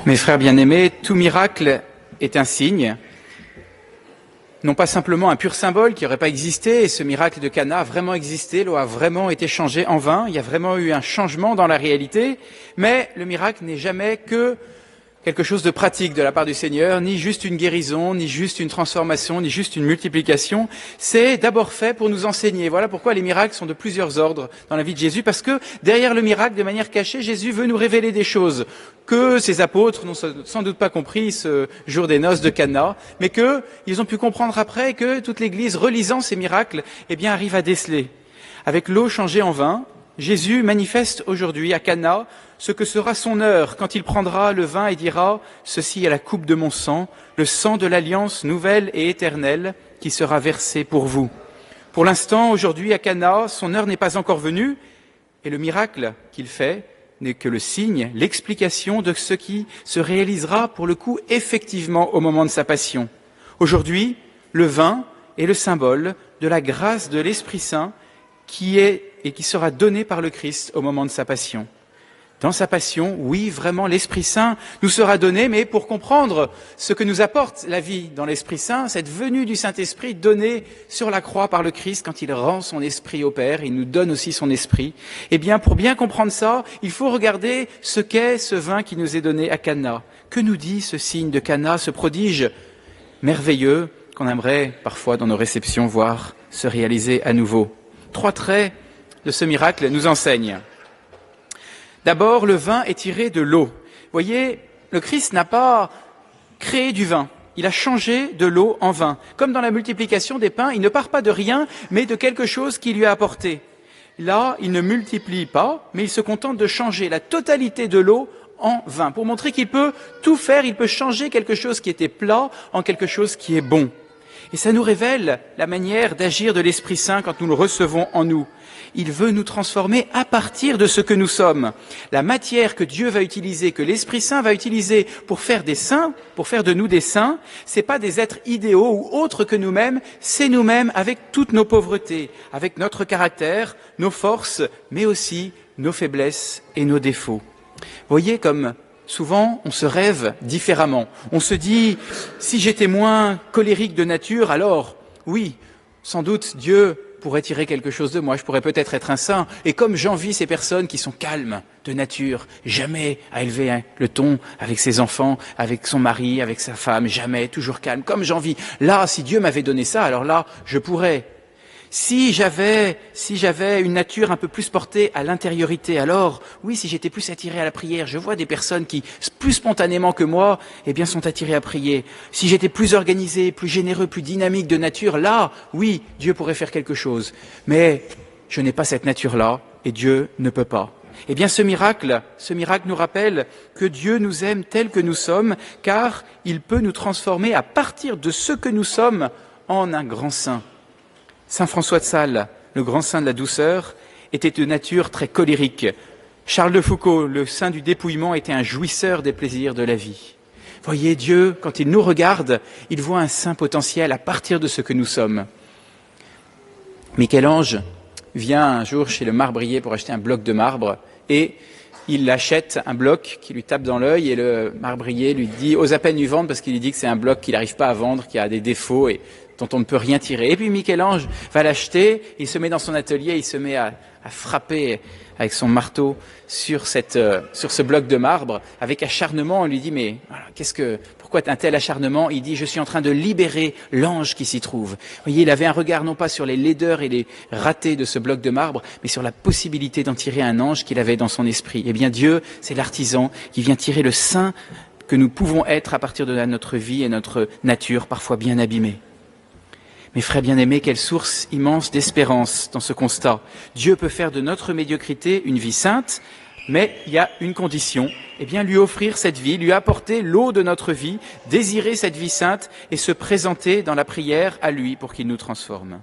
Mes frères bien-aimés, tout miracle est un signe, non pas simplement un pur symbole qui n'aurait pas existé, et ce miracle de Cana a vraiment existé, l'eau a vraiment été changée en vin, il y a vraiment eu un changement dans la réalité, mais le miracle n'est jamais que quelque chose de pratique de la part du Seigneur, ni juste une guérison, ni juste une transformation, ni juste une multiplication. C'est d'abord fait pour nous enseigner. Voilà pourquoi les miracles sont de plusieurs ordres dans la vie de Jésus, parce que derrière le miracle, de manière cachée, Jésus veut nous révéler des choses que ses apôtres n'ont sans doute pas compris ce jour des noces de Cana, mais qu'ils ont pu comprendre après, et que toute l'Église, relisant ces miracles, arrive à déceler. Avec l'eau changée en vin, Jésus manifeste aujourd'hui à Cana ce que sera son heure quand il prendra le vin et dira « Ceci est la coupe de mon sang, le sang de l'alliance nouvelle et éternelle qui sera versé pour vous. » Pour l'instant, aujourd'hui à Cana, son heure n'est pas encore venue et le miracle qu'il fait n'est que le signe, l'explication de ce qui se réalisera pour le coup effectivement au moment de sa passion. Aujourd'hui, le vin est le symbole de la grâce de l'Esprit Saint qui est et qui sera donné par le Christ au moment de sa passion. Dans sa passion, oui, vraiment, l'Esprit Saint nous sera donné, mais pour comprendre ce que nous apporte la vie dans l'Esprit Saint, cette venue du Saint-Esprit donnée sur la croix par le Christ, quand il rend son Esprit au Père, il nous donne aussi son Esprit. Pour bien comprendre ça, il faut regarder ce qu'est ce vin qui nous est donné à Cana. Que nous dit ce signe de Cana, ce prodige merveilleux qu'on aimerait parfois dans nos réceptions voir se réaliser à nouveau? 3 traits de ce miracle nous enseignent. D'abord, le vin est tiré de l'eau. Vous voyez, le Christ n'a pas créé du vin. Il a changé de l'eau en vin. Comme dans la multiplication des pains, il ne part pas de rien, mais de quelque chose qui lui a apporté. Là, il ne multiplie pas, mais il se contente de changer la totalité de l'eau en vin, pour montrer qu'il peut tout faire, il peut changer quelque chose qui était plat en quelque chose qui est bon. Et ça nous révèle la manière d'agir de l'Esprit Saint quand nous le recevons en nous. Il veut nous transformer à partir de ce que nous sommes. La matière que Dieu va utiliser, que l'Esprit Saint va utiliser pour faire des saints, pour faire de nous des saints, c'est pas des êtres idéaux ou autres que nous-mêmes, c'est nous-mêmes avec toutes nos pauvretés, avec notre caractère, nos forces, mais aussi nos faiblesses et nos défauts. Voyez comme souvent, on se rêve différemment. On se dit, si j'étais moins colérique de nature, alors, oui, sans doute Dieu pourrait tirer quelque chose de moi, je pourrais peut-être être un saint. Et comme j'envie ces personnes qui sont calmes de nature, jamais à élever le ton avec ses enfants, avec son mari, avec sa femme, jamais, toujours calme, comme j'envie. Là, si Dieu m'avait donné ça, alors là, je pourrais. Si j'avais une nature un peu plus portée à l'intériorité, alors, oui, si j'étais plus attiré à la prière, je vois des personnes qui, plus spontanément que moi, sont attirées à prier. Si j'étais plus organisé, plus généreux, plus dynamique de nature, là, oui, Dieu pourrait faire quelque chose. Mais je n'ai pas cette nature-là, et Dieu ne peut pas. Ce miracle nous rappelle que Dieu nous aime tels que nous sommes, car il peut nous transformer à partir de ce que nous sommes en un grand saint. Saint François de Sales, le grand saint de la douceur, était de nature très colérique. Charles de Foucauld, le saint du dépouillement, était un jouisseur des plaisirs de la vie. Voyez, Dieu, quand il nous regarde, il voit un saint potentiel à partir de ce que nous sommes. Michel-Ange vient un jour chez le marbrier pour acheter un bloc de marbre et il achète un bloc qui lui tape dans l'œil et le marbrier lui dit, ose à peine lui vendre parce qu'il lui dit que c'est un bloc qu'il n'arrive pas à vendre, qui a des défauts et dont on ne peut rien tirer. Et puis Michel-Ange va l'acheter, il se met dans son atelier, il se met à frapper avec son marteau sur ce bloc de marbre avec acharnement. On lui dit, mais voilà, pourquoi un tel acharnement? Il dit, je suis en train de libérer l'ange qui s'y trouve. Vous voyez, il avait un regard non pas sur les laideurs et les ratés de ce bloc de marbre, mais sur la possibilité d'en tirer un ange qu'il avait dans son esprit. Dieu, c'est l'artisan qui vient tirer le saint que nous pouvons être à partir de notre vie et notre nature parfois bien abîmée. Mes frères bien-aimés, quelle source immense d'espérance dans ce constat. Dieu peut faire de notre médiocrité une vie sainte, mais il y a une condition, lui offrir cette vie, lui apporter l'eau de notre vie, désirer cette vie sainte et se présenter dans la prière à lui pour qu'il nous transforme.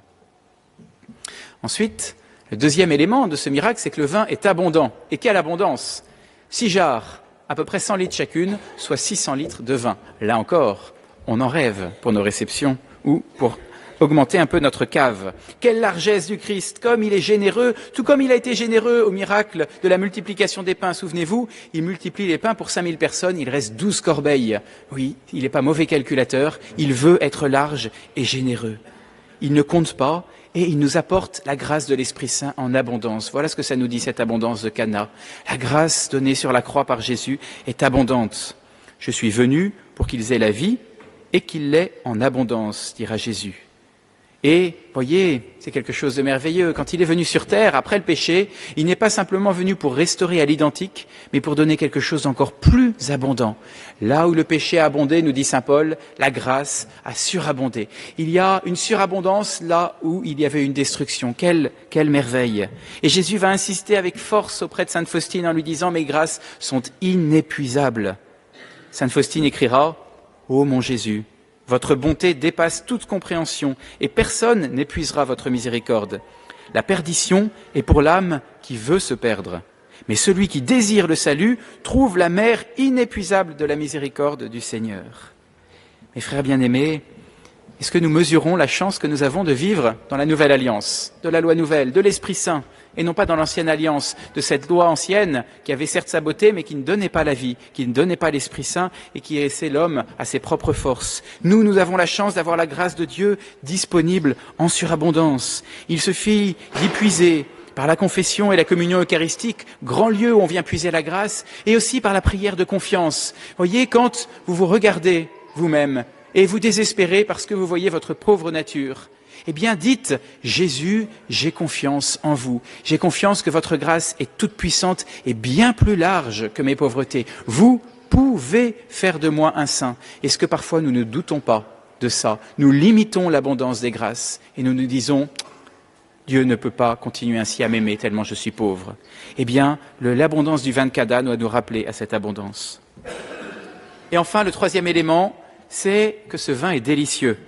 Ensuite, le deuxième élément de ce miracle, c'est que le vin est abondant. Et quelle abondance! 6 jarres, à peu près 100 litres chacune, soit 600 litres de vin. Là encore, on en rêve pour nos réceptions ou pour augmenter un peu notre cave. Quelle largesse du Christ, comme il est généreux, tout comme il a été généreux au miracle de la multiplication des pains. Souvenez-vous, il multiplie les pains pour 5000 personnes, il reste 12 corbeilles. Oui, il n'est pas mauvais calculateur, il veut être large et généreux. Il ne compte pas et il nous apporte la grâce de l'Esprit Saint en abondance. Voilà ce que ça nous dit, cette abondance de Cana. La grâce donnée sur la croix par Jésus est abondante. Je suis venu pour qu'ils aient la vie et qu'ils l'aient en abondance, dira Jésus. Et, voyez, c'est quelque chose de merveilleux. Quand il est venu sur terre, après le péché, il n'est pas simplement venu pour restaurer à l'identique, mais pour donner quelque chose d'encore plus abondant. Là où le péché a abondé, nous dit saint Paul, la grâce a surabondé. Il y a une surabondance là où il y avait une destruction. Quelle merveille! Et Jésus va insister avec force auprès de sainte Faustine en lui disant « Mes grâces sont inépuisables ». Sainte Faustine écrira « Ô mon Jésus !» Votre bonté dépasse toute compréhension et personne n'épuisera votre miséricorde. La perdition est pour l'âme qui veut se perdre. Mais celui qui désire le salut trouve la mer inépuisable de la miséricorde du Seigneur. Mes frères bien-aimés, est-ce que nous mesurons la chance que nous avons de vivre dans la nouvelle alliance, de la loi nouvelle, de l'Esprit Saint, et non pas dans l'ancienne alliance, de cette loi ancienne qui avait certes sa beauté, mais qui ne donnait pas la vie, qui ne donnait pas l'Esprit Saint et qui laissait l'homme à ses propres forces. Nous avons la chance d'avoir la grâce de Dieu disponible en surabondance. Il suffit d'y puiser par la confession et la communion eucharistique, grand lieu où on vient puiser la grâce, et aussi par la prière de confiance. Voyez, quand vous vous regardez vous-même et vous désespérez parce que vous voyez votre pauvre nature, eh bien dites « Jésus, j'ai confiance en vous. J'ai confiance que votre grâce est toute puissante et bien plus large que mes pauvretés. Vous pouvez faire de moi un saint. » Est-ce que parfois nous ne doutons pas de ça? Nous limitons l'abondance des grâces et nous nous disons « Dieu ne peut pas continuer ainsi à m'aimer tellement je suis pauvre. » Eh bien, l'abondance du vin de Cana doit nous rappeler à cette abondance. Et enfin, le troisième élément, c'est que ce vin est délicieux.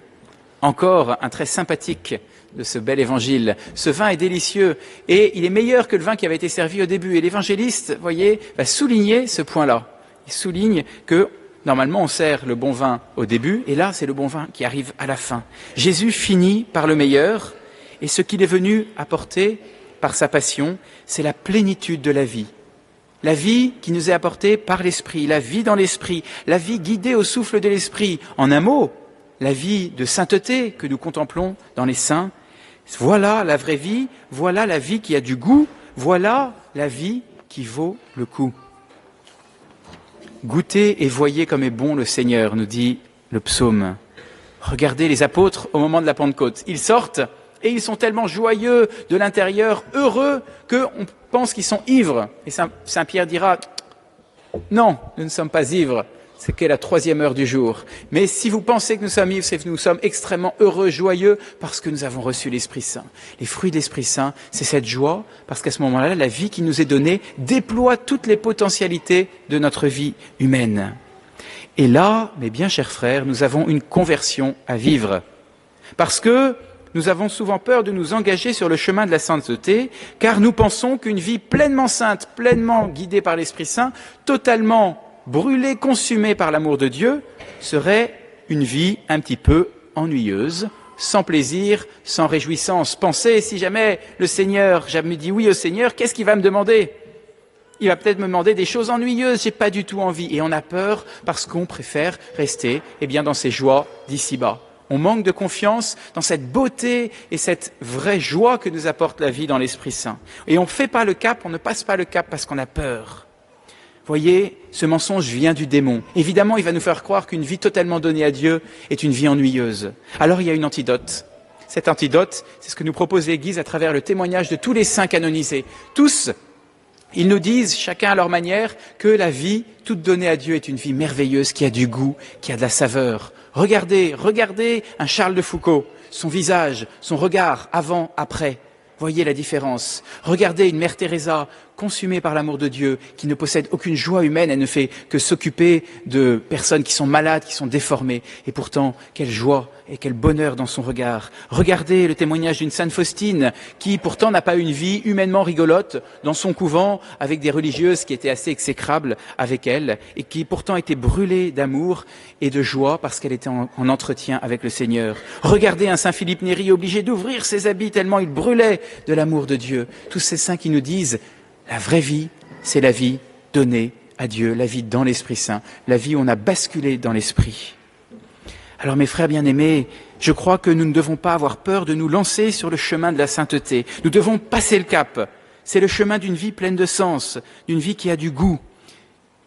Encore un trait sympathique de ce bel évangile. Ce vin est délicieux et il est meilleur que le vin qui avait été servi au début. Et l'évangéliste, voyez, va souligner ce point-là. Il souligne que normalement on sert le bon vin au début et là c'est le bon vin qui arrive à la fin. Jésus finit par le meilleur et ce qu'il est venu apporter par sa passion, c'est la plénitude de la vie. La vie qui nous est apportée par l'Esprit, la vie dans l'Esprit, la vie guidée au souffle de l'Esprit. En un mot, la vie de sainteté que nous contemplons dans les saints. Voilà la vraie vie, voilà la vie qui a du goût, voilà la vie qui vaut le coup. Goûtez et voyez comme est bon le Seigneur, nous dit le psaume. Regardez les apôtres au moment de la Pentecôte. Ils sortent et ils sont tellement joyeux de l'intérieur, heureux, qu'on pense qu'ils sont ivres. Et Saint Pierre dira, non, nous ne sommes pas ivres. C'est qu'est la 3e heure du jour. Mais si vous pensez que nous sommes ivres, c'est que nous sommes extrêmement heureux, joyeux, parce que nous avons reçu l'Esprit Saint. Les fruits de l'Esprit Saint, c'est cette joie, parce qu'à ce moment-là, la vie qui nous est donnée déploie toutes les potentialités de notre vie humaine. Et là, mes bien chers frères, nous avons une conversion à vivre. Parce que nous avons souvent peur de nous engager sur le chemin de la sainteté, car nous pensons qu'une vie pleinement sainte, pleinement guidée par l'Esprit Saint, totalement brûlée, consumée par l'amour de Dieu, serait une vie un petit peu ennuyeuse, sans plaisir, sans réjouissance. Pensez, si jamais le Seigneur, jamais dit oui au Seigneur, qu'est-ce qu'il va me demander? Il va peut-être me demander des choses ennuyeuses, j'ai pas du tout envie. Et on a peur parce qu'on préfère rester dans ces joies d'ici-bas. On manque de confiance dans cette beauté et cette vraie joie que nous apporte la vie dans l'Esprit Saint. Et on ne fait pas le cap, on ne passe pas le cap parce qu'on a peur. Voyez, ce mensonge vient du démon. Évidemment, il va nous faire croire qu'une vie totalement donnée à Dieu est une vie ennuyeuse. Alors il y a une antidote. Cet antidote, c'est ce que nous propose l'Église à travers le témoignage de tous les saints canonisés. Tous, ils nous disent, chacun à leur manière, que la vie toute donnée à Dieu est une vie merveilleuse, qui a du goût, qui a de la saveur. Regardez un Charles de Foucauld, son visage, son regard, avant, après. Voyez la différence. Regardez une Mère Teresa, consumée par l'amour de Dieu, qui ne possède aucune joie humaine, elle ne fait que s'occuper de personnes qui sont malades, qui sont déformées. Et pourtant, quelle joie et quel bonheur dans son regard. Regardez le témoignage d'une Sainte Faustine, qui pourtant n'a pas une vie humainement rigolote dans son couvent, avec des religieuses qui étaient assez exécrables avec elle, et qui pourtant était brûlée d'amour et de joie parce qu'elle était en entretien avec le Seigneur. Regardez un Saint Philippe Néri obligé d'ouvrir ses habits tellement il brûlait de l'amour de Dieu. Tous ces saints qui nous disent, la vraie vie, c'est la vie donnée à Dieu, la vie dans l'Esprit Saint, la vie où on a basculé dans l'Esprit. Alors mes frères bien-aimés, je crois que nous ne devons pas avoir peur de nous lancer sur le chemin de la sainteté. Nous devons passer le cap. C'est le chemin d'une vie pleine de sens, d'une vie qui a du goût.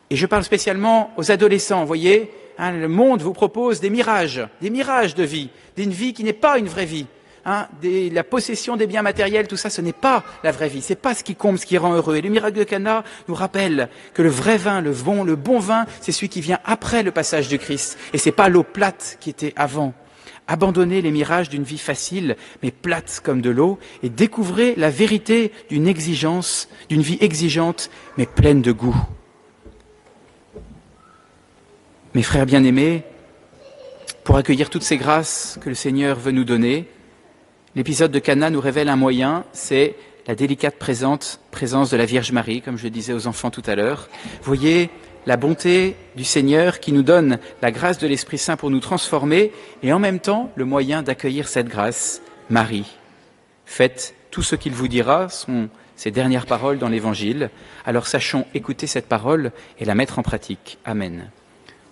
Et je parle spécialement aux adolescents, vous voyez, le monde vous propose des mirages de vie, d'une vie qui n'est pas une vraie vie. La possession des biens matériels, tout ça, ce n'est pas la vraie vie. C'est pas ce qui compte, ce qui rend heureux. Et le miracle de Cana nous rappelle que le vrai vin, le bon vin, c'est celui qui vient après le passage du Christ. Et c'est pas l'eau plate qui était avant. Abandonnez les mirages d'une vie facile, mais plate comme de l'eau, et découvrez la vérité d'une vie exigeante, mais pleine de goût. Mes frères bien-aimés, pour accueillir toutes ces grâces que le Seigneur veut nous donner, l'épisode de Cana nous révèle un moyen, c'est la délicate présence de la Vierge Marie, comme je le disais aux enfants tout à l'heure. Voyez la bonté du Seigneur qui nous donne la grâce de l'Esprit Saint pour nous transformer et en même temps le moyen d'accueillir cette grâce, Marie. Faites tout ce qu'il vous dira, sont ces dernières paroles dans l'Évangile. Alors sachons écouter cette parole et la mettre en pratique. Amen.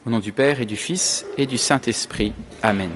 Au nom du Père et du Fils et du Saint-Esprit. Amen.